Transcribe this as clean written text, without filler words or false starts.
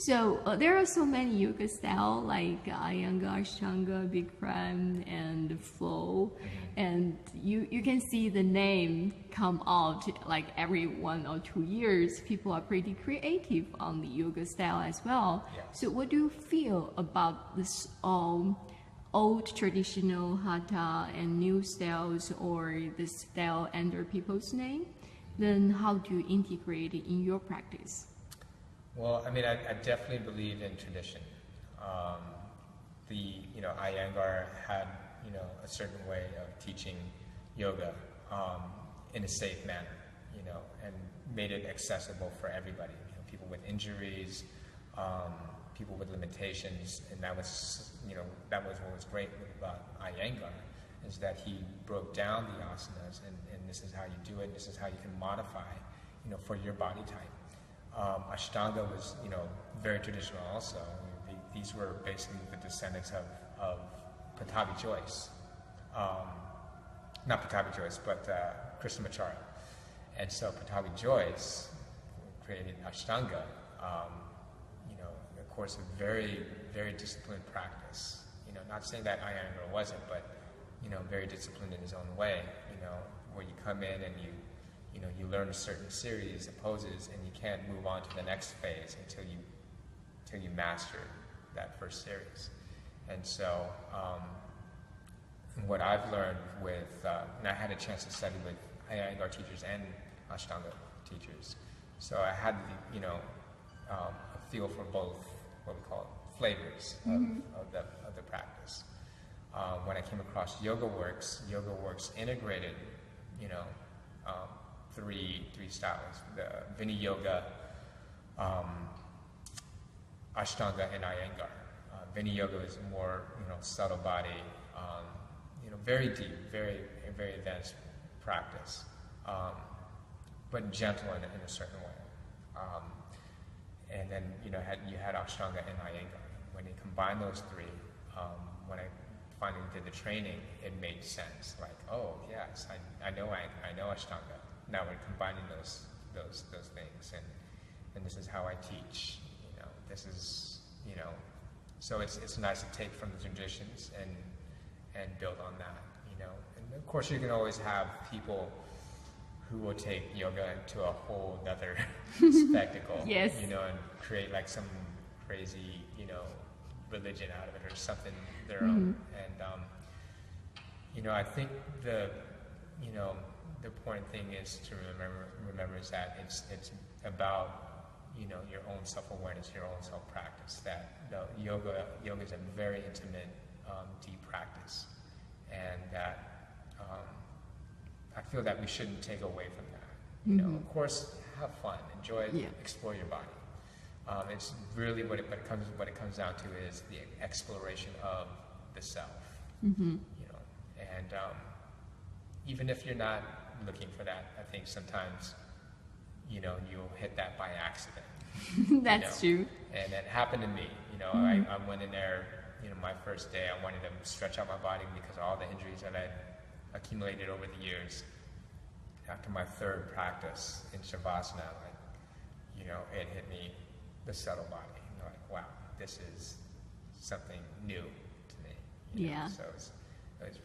So there are so many yoga styles like Iyengar, Ashtanga, Brikram, and Flow, and you can see the name come out like every 1 or 2 years. People are pretty creative on the yoga style as well. Yeah. So what do you feel about this old traditional Hatha and new styles, or the style under people's name? Then how do you integrate it in your practice? Well, I mean, I definitely believe in tradition. Iyengar had, a certain way of teaching yoga in a safe manner, and made it accessible for everybody. People with injuries, people with limitations, and that was what was great about Iyengar, is that he broke down the asanas, and this is how you do it, and this is how you can modify, for your body type. Ashtanga was, very traditional also. These were basically the descendants of Pattabhi Jois. Not Pattabhi Jois, but Krishnamacharya. And so Pattabhi Jois created Ashtanga, of course, a very, very disciplined practice. Not saying that Iyengar wasn't, but, very disciplined in his own way, where you come in and you learn a certain series of poses, and you can't move on to the next phase until you master that first series. And so, what I've learned with, and I had a chance to study with Iyengar teachers and Ashtanga teachers, so I had a feel for both what we call flavors of the practice. When I came across YogaWorks integrated, three styles: the Vini Yoga, Ashtanga, and Iyengar. Vini Yoga is more, subtle body, very deep, very, very advanced practice, but gentle in a certain way. And then, you had Ashtanga and Iyengar. When you combine those three, when I finally did the training, it made sense. Like, oh yes, I know Ashtanga. Now we're combining those things, and this is how I teach. This is, so it's nice to take from the traditions and build on that. And of course you can always have people who will take yoga to a whole other spectacle. Yes. And create like some crazy, religion out of it or something their own. And I think the important thing is to remember is that it's about your own self-awareness, your own self-practice. That yoga is a very intimate, deep practice, and that I feel that we shouldn't take away from that. Of course, have fun, enjoy, explore your body. It's really what it comes down to is the exploration of the self. And even if you're not looking for that, I think sometimes you'll hit that by accident. That's true. And it happened to me. I went in there. My first day, I wanted to stretch out my body because of all the injuries that I'd accumulated over the years. After my third practice in Shavasana, it hit me, the subtle body. Wow, this is something new to me. Yeah. So it's pretty